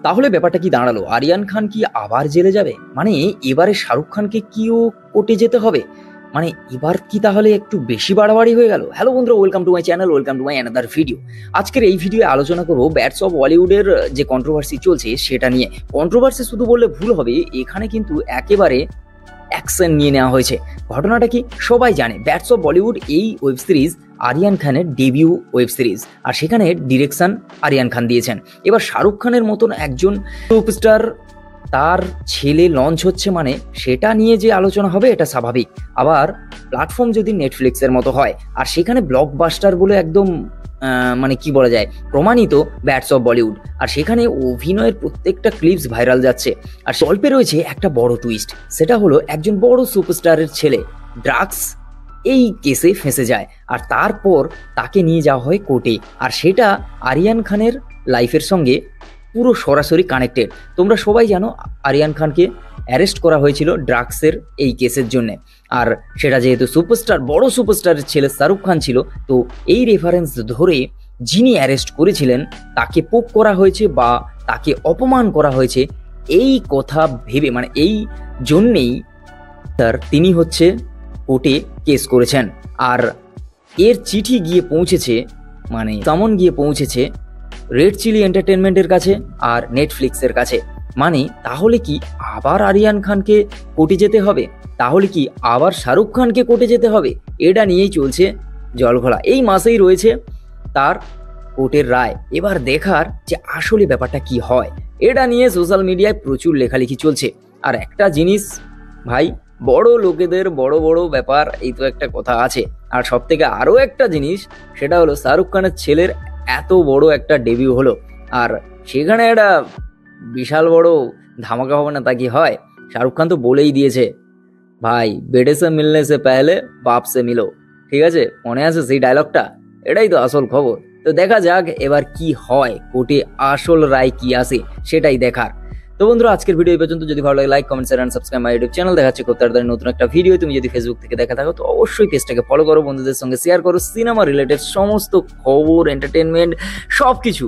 তাহলে ব্যাপারটা কি দাঁড়ালো, আরিয়ান খান কি আবার জেলে যাবে? মানে এবারে শাহরুখ খানকে কিও কোর্টে যেতে হবে? মানে এবার কি তাহলে একটু বেশি বাড়াবাড়ি হয়ে গেল? হ্যালো বন্ধুরা, welcome to my channel, welcome to my another video. আজকের এই ভিডিওয়ে আলোচনা করবো ব্যাটস অফ বলিউডের যে কন্ট্রোভার্সি চলছে সেটা নিয়ে। কন্ট্রোভার্সি শুধু বললে ভুল হবে, এখানে কিন্তু একেবারে অ্যাকশন নিয়ে নেওয়া হয়েছে। ঘটনাটা কি সবাই জানে, ব্যাটস অফ বলিউড এই ওয়েব সিরিজ আরিয়ান খানের ডেবিউ ওয়েব সিরিজ, আর সেখানে ডিরেকশন আরিয়ান খান দিয়েছেন। এবার শাহরুখ খানের মতন একজন সুপারস্টার, তার ছেলে লঞ্চ হচ্ছে, মানে সেটা নিয়ে যে আলোচনা হবে এটা স্বাভাবিক। আবার প্ল্যাটফর্ম যদি নেটফ্লিক্সের মতো হয় আর সেখানে ব্লকবাস্টার বলে একদম মানে কি বলা যায় প্রমাণিত ব্যাটস অফ বলিউড, আর সেখানে অভিনয়ের প্রত্যেকটা ক্লিপস ভাইরাল যাচ্ছে। আর গল্পে রয়েছে একটা বড় টুইস্ট, সেটা হলো একজন বড় সুপারস্টারের ছেলে ড্রাগস এই কেসে ফেঁসে যায়, আর তারপর তাকে নিয়ে যাওয়া হয় কোর্টে, আর সেটা আরিয়ান খানের লাইফের সঙ্গে পুরো সরাসরি কানেক্টেড। তোমরা সবাই জানো আরিয়ান খানকে অ্যারেস্ট করা হয়েছিল ড্রাগসের এই কেসের জন্য, আর সেটা যেহেতু সুপারস্টার, বড় সুপারস্টারের ছেলে শাহরুখ খান ছিল, তো এই রেফারেন্স ধরে যিনি অ্যারেস্ট করেছিলেন তাকে পোক করা হয়েছে বা তাকে অপমান করা হয়েছে, এই কথা ভেবে মানে এই জন্যেই তিনি হচ্ছে কোর্টে কেস করেছেন। আর এর চিঠি গিয়ে পৌঁছেছে, মানে সামন গিয়ে পৌঁছেছে রেড চিলি এন্টারটেনমেন্টের কাছে আর নেটফ্লিক্সের কাছে। মানে তাহলে কি আবার আরিয়ান খানকে কোর্টে যেতে হবে? তাহলে কি আবার শাহরুখ খানকে কোর্টে যেতে হবে? এটা নিয়েই চলছে জলঘোলা। এই মাসেই রয়েছে তার কোর্টের রায়, এবার দেখার যে আসলে ব্যাপারটা কি হয়। এটা নিয়ে সোশ্যাল মিডিয়ায় প্রচুর লেখালেখি চলছে। আর একটা জিনিস ভাই, বড় লোকেদের বড় বড় ব্যাপার, এই তো একটা কথা আছে। আর সব থেকে আরও একটা জিনিস, সেটা হলো শাহরুখ খানের ছেলের এত বড় একটা ডেবিউ হলো, আর সেখানে একটা বিশাল বড় ধামাকা হবে না তা কি হয়? শাহরুখ খান তো বলেই দিয়েছে, ভাই বেটে সে মিলনে সে পেহলে বাপ সে মিলো। ঠিক আছে, মনে আছে সেই ডায়লগটা? এটাই তো আসল খবর। তো দেখা যাক এবার কি হয়, কোর্টে আসল রায় কি আসে সেটাই দেখার। তো বন্ধুরা, আজকের ভিডিও এই পর্যন্ত। যদি ভালো লাগে like, comment, share and subscribe my YouTube channel. দেখাচ্ছে খুব তাড়াতাড়ি নতুন একটা ভিডিও। তুমি যদি ফেসবুক থেকে দেখা থাকো তো অবশ্যই পেজটাকে ফলো করো, বন্ধুদের সঙ্গে শেয়ার করো। সিনেমা রিলেটেড সমস্ত খবর, এন্টারটেনমেন্ট সবকিছু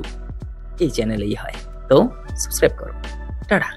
এই চ্যানেলেই হয়, তো সাবস্ক্রাইব করো। টাটা।